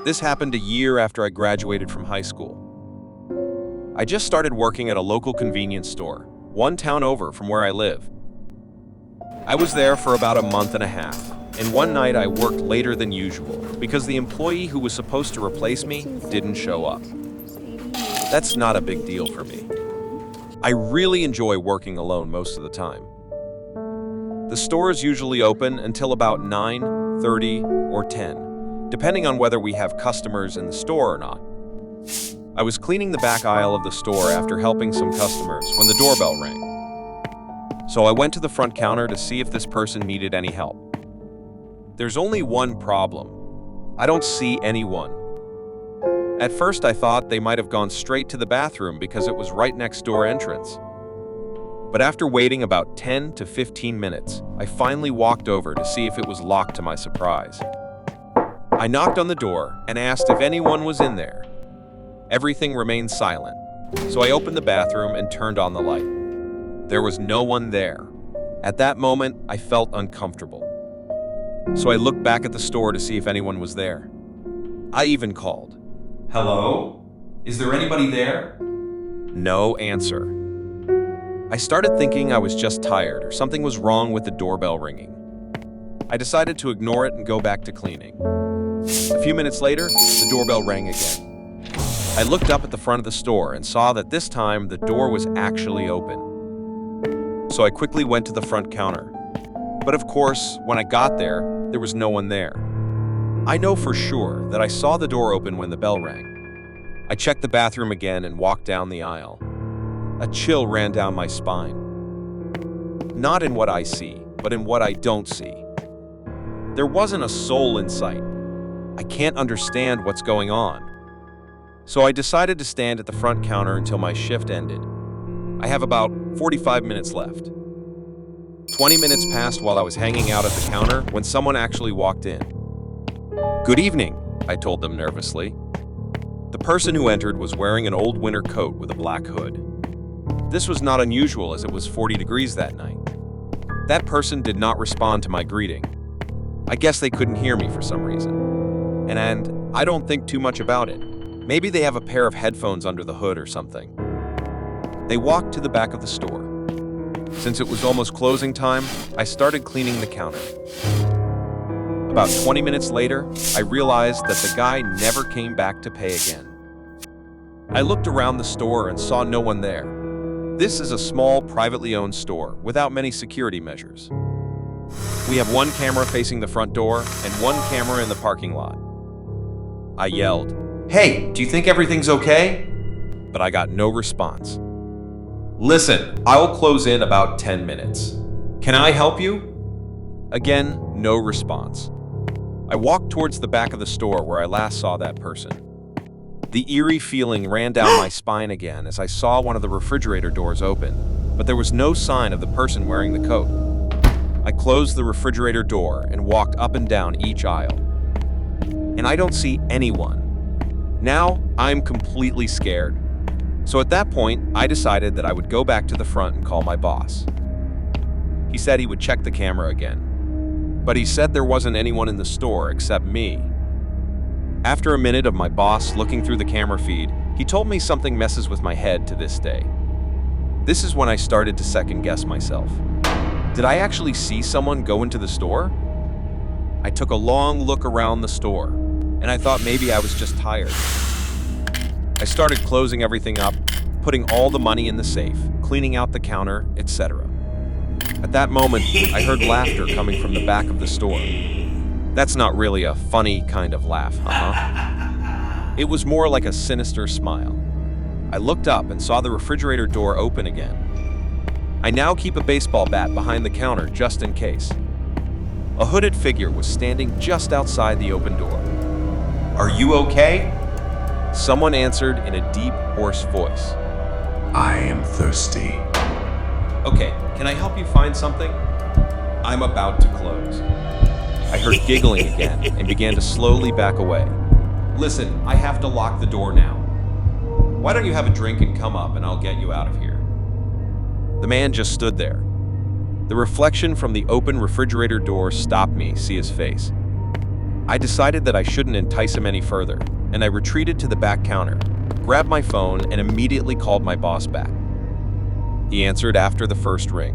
This happened a year after I graduated from high school. I just started working at a local convenience store, one town over from where I live. I was there for about a month and a half, and one night I worked later than usual because the employee who was supposed to replace me didn't show up. That's not a big deal for me. I really enjoy working alone most of the time. The store is usually open until about 9:30 or 10, depending on whether we have customers in the store or not. I was cleaning the back aisle of the store after helping some customers when the doorbell rang. So I went to the front counter to see if this person needed any help. There's only one problem. I don't see anyone. At first I thought they might have gone straight to the bathroom because it was right next door entrance. But after waiting about 10 to 15 minutes, I finally walked over to see if it was locked to my surprise. I knocked on the door and asked if anyone was in there. Everything remained silent, so I opened the bathroom and turned on the light. There was no one there. At that moment, I felt uncomfortable. So I looked back at the store to see if anyone was there. I even called. "Hello? Is there anybody there?" No answer. I started thinking I was just tired or something was wrong with the doorbell ringing. I decided to ignore it and go back to cleaning. A few minutes later, the doorbell rang again. I looked up at the front of the store and saw that this time the door was actually open. So I quickly went to the front counter. But of course, when I got there was no one there. I know for sure that I saw the door open when the bell rang. I checked the bathroom again and walked down the aisle. A chill ran down my spine. Not in what I see, but in what I don't see. There wasn't a soul in sight. I can't understand what's going on. So I decided to stand at the front counter until my shift ended. I have about 45 minutes left. 20 minutes passed while I was hanging out at the counter when someone actually walked in. "Good evening," I told them nervously. The person who entered was wearing an old winter coat with a black hood. This was not unusual as it was 40 degrees that night. That person did not respond to my greeting. I guess they couldn't hear me for some reason. And I don't think too much about it. Maybe they have a pair of headphones under the hood or something. They walked to the back of the store. Since it was almost closing time, I started cleaning the counter. About 20 minutes later, I realized that the guy never came back to pay again. I looked around the store and saw no one there. This is a small, privately owned store without many security measures. We have one camera facing the front door and one camera in the parking lot. I yelled, "Hey, do you think everything's okay?" But I got no response. "Listen, I'll close in about 10 minutes. Can I help you?" Again, no response. I walked towards the back of the store where I last saw that person. The eerie feeling ran down my spine again as I saw one of the refrigerator doors open, but there was no sign of the person wearing the coat. I closed the refrigerator door and walked up and down each aisle. And I don't see anyone. Now, I'm completely scared. So at that point, I decided that I would go back to the front and call my boss. He said he would check the camera again. But he said there wasn't anyone in the store except me. After a minute of my boss looking through the camera feed, he told me something messes with my head to this day. This is when I started to second guess myself. Did I actually see someone go into the store? I took a long look around the store, and I thought maybe I was just tired. I started closing everything up, putting all the money in the safe, cleaning out the counter, etc. At that moment, I heard laughter coming from the back of the store. That's not really a funny kind of laugh, It was more like a sinister smile. I looked up and saw the refrigerator door open again. I now keep a baseball bat behind the counter just in case. A hooded figure was standing just outside the open door. "Are you okay?" Someone answered in a deep, hoarse voice. "I am thirsty." "Okay, can I help you find something?" "I'm about to close." I heard giggling again and began to slowly back away. "Listen, I have to lock the door now. Why don't you have a drink and come up and I'll get you out of here?" The man just stood there. The reflection from the open refrigerator door stopped me see his face. I decided that I shouldn't entice him any further, and I retreated to the back counter, grabbed my phone, and immediately called my boss back. He answered after the first ring.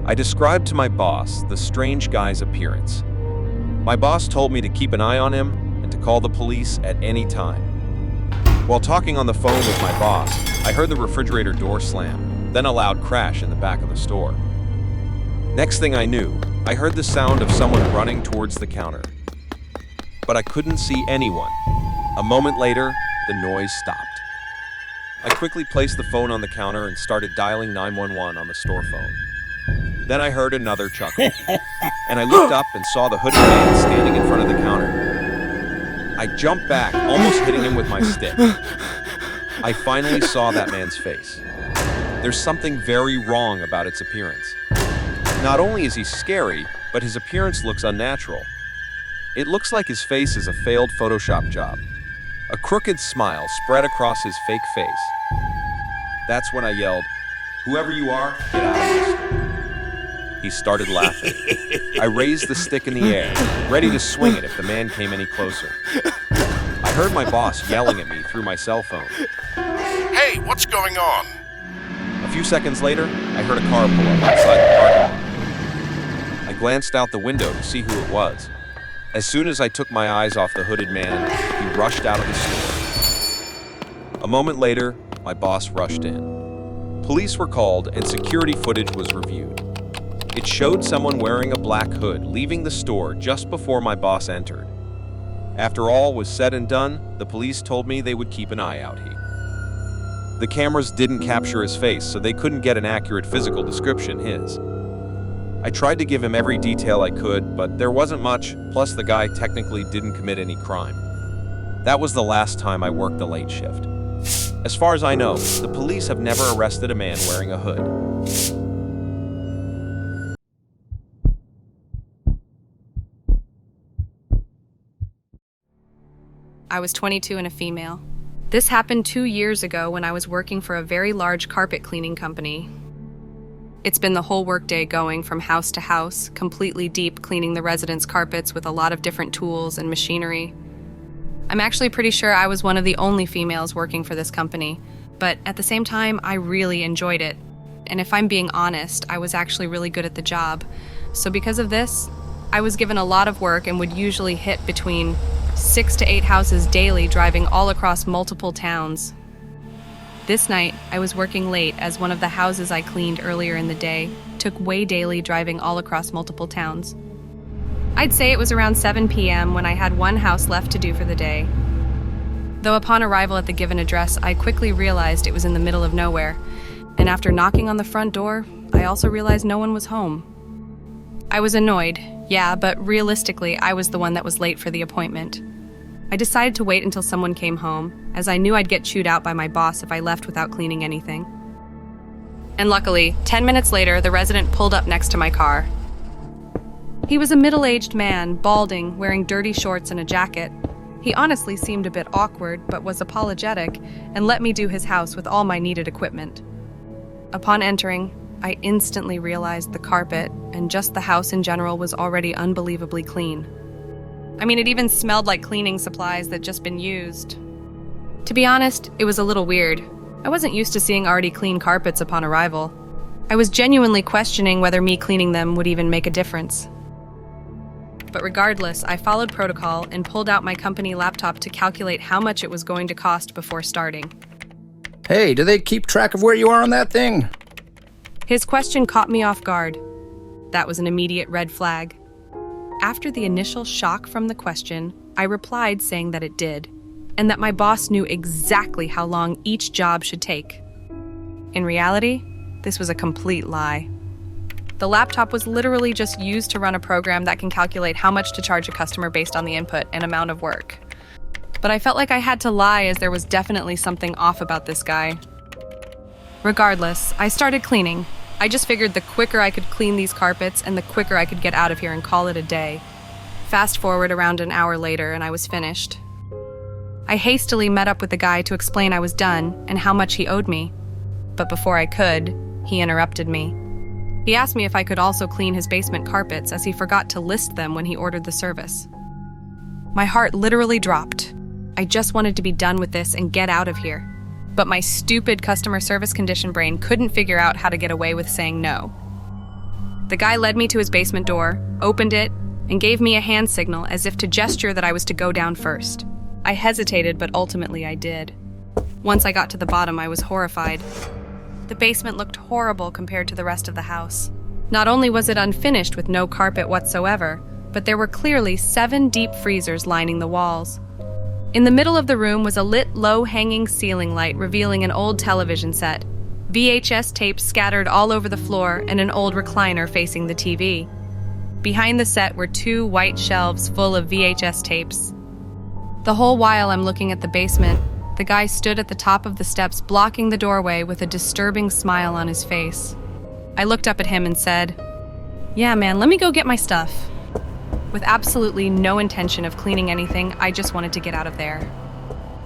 I described to my boss the strange guy's appearance. My boss told me to keep an eye on him and to call the police at any time. While talking on the phone with my boss, I heard the refrigerator door slam, then a loud crash in the back of the store. Next thing I knew, I heard the sound of someone running towards the counter. But I couldn't see anyone. A moment later, the noise stopped. I quickly placed the phone on the counter and started dialing 911 on the store phone. Then I heard another chuckle, and I looked up and saw the hooded man standing in front of the counter. I jumped back, almost hitting him with my stick. I finally saw that man's face. There's something very wrong about its appearance. Not only is he scary, but his appearance looks unnatural. It looks like his face is a failed Photoshop job. A crooked smile spread across his fake face. That's when I yelled, "Whoever you are, get out of my store." He started laughing. I raised the stick in the air, ready to swing it if the man came any closer. I heard my boss yelling at me through my cell phone. Hey, what's going on? A few seconds later, I heard a car pull up outside the parking lot. I glanced out the window to see who it was. As soon as I took my eyes off the hooded man, he rushed out of the store. A moment later, my boss rushed in. Police were called and security footage was reviewed. It showed someone wearing a black hood leaving the store just before my boss entered. After all was said and done, the police told me they would keep an eye out. The cameras didn't capture his face, so they couldn't get an accurate physical description his. I tried to give him every detail I could, but there wasn't much, plus the guy technically didn't commit any crime. That was the last time I worked the late shift. As far as I know, the police have never arrested a man wearing a hood. I was 22 and a female. This happened 2 years ago when I was working for a very large carpet cleaning company. It's been the whole workday going from house to house, completely deep cleaning the residents' carpets with a lot of different tools and machinery. I'm actually pretty sure I was one of the only females working for this company, but at the same time, I really enjoyed it. And if I'm being honest, I was actually really good at the job. So because of this, I was given a lot of work and would usually hit between 6 to 8 houses daily, driving all across multiple towns. This night, I was working late as one of the houses I cleaned earlier in the day took way daily, driving all across multiple towns. I'd say it was around 7 p.m. when I had one house left to do for the day. Though upon arrival at the given address, I quickly realized it was in the middle of nowhere, and after knocking on the front door, I also realized no one was home. I was annoyed, yeah, but realistically, I was the one that was late for the appointment. I decided to wait until someone came home, as I knew I'd get chewed out by my boss if I left without cleaning anything. And luckily, 10 minutes later, the resident pulled up next to my car. He was a middle-aged man, balding, wearing dirty shorts and a jacket. He honestly seemed a bit awkward, but was apologetic, and let me do his house with all my needed equipment. Upon entering, I instantly realized the carpet, and just the house in general, was already unbelievably clean. I mean, it even smelled like cleaning supplies that just been used. To be honest, it was a little weird. I wasn't used to seeing already clean carpets upon arrival. I was genuinely questioning whether me cleaning them would even make a difference. But regardless, I followed protocol and pulled out my company laptop to calculate how much it was going to cost before starting. Hey, do they keep track of where you are on that thing? His question caught me off guard. That was an immediate red flag. After the initial shock from the question, I replied saying that it did, and that my boss knew exactly how long each job should take. In reality, this was a complete lie. The laptop was literally just used to run a program that can calculate how much to charge a customer based on the input and amount of work. But I felt like I had to lie, as there was definitely something off about this guy. Regardless, I started cleaning. I just figured the quicker I could clean these carpets and the quicker I could get out of here and call it a day. Fast forward around an hour later and I was finished. I hastily met up with the guy to explain I was done and how much he owed me. But before I could, he interrupted me. He asked me if I could also clean his basement carpets, as he forgot to list them when he ordered the service. My heart literally dropped. I just wanted to be done with this and get out of here. But my stupid customer service condition brain couldn't figure out how to get away with saying no. The guy led me to his basement door, opened it, and gave me a hand signal as if to gesture that I was to go down first. I hesitated, but ultimately I did. Once I got to the bottom, I was horrified. The basement looked horrible compared to the rest of the house. Not only was it unfinished with no carpet whatsoever, but there were clearly 7 deep freezers lining the walls. In the middle of the room was a lit, low-hanging ceiling light revealing an old television set, VHS tapes scattered all over the floor, and an old recliner facing the TV. Behind the set were 2 white shelves full of VHS tapes. The whole while I'm looking at the basement, the guy stood at the top of the steps blocking the doorway with a disturbing smile on his face. I looked up at him and said, "Yeah, man, let me go get my stuff." With absolutely no intention of cleaning anything, I just wanted to get out of there.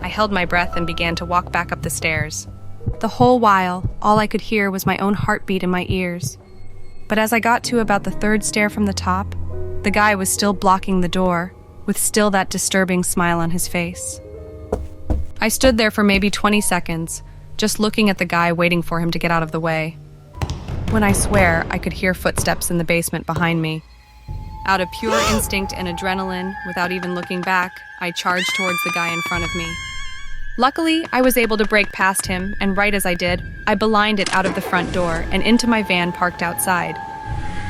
I held my breath and began to walk back up the stairs. The whole while, all I could hear was my own heartbeat in my ears. But as I got to about the 3rd stair from the top, the guy was still blocking the door, with still that disturbing smile on his face. I stood there for maybe 20 seconds, just looking at the guy waiting for him to get out of the way. When I swear, I could hear footsteps in the basement behind me. Out of pure instinct and adrenaline, without even looking back, I charged towards the guy in front of me. Luckily, I was able to break past him, and right as I did, I beelined it out of the front door and into my van parked outside.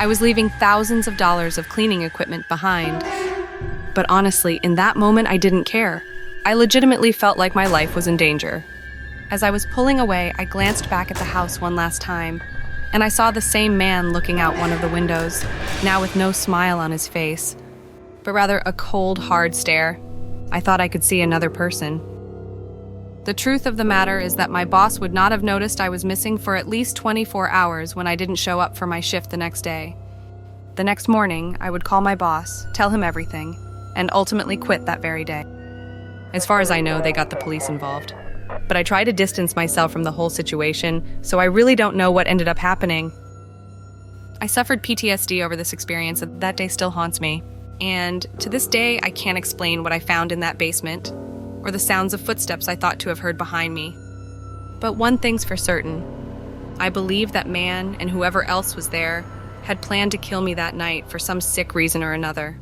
I was leaving thousands of dollars of cleaning equipment behind. But honestly, in that moment, I didn't care. I legitimately felt like my life was in danger. As I was pulling away, I glanced back at the house one last time, and I saw the same man looking out one of the windows, now with no smile on his face, but rather a cold, hard stare. I thought I could see another person. The truth of the matter is that my boss would not have noticed I was missing for at least 24 hours when I didn't show up for my shift the next day. The next morning, I would call my boss, tell him everything, and ultimately quit that very day. As far as I know, they got the police involved. But I try to distance myself from the whole situation, so I really don't know what ended up happening. I suffered PTSD over this experience, and that day still haunts me. And to this day, I can't explain what I found in that basement, or the sounds of footsteps I thought to have heard behind me. But one thing's for certain. I believe that man and whoever else was there had planned to kill me that night for some sick reason or another.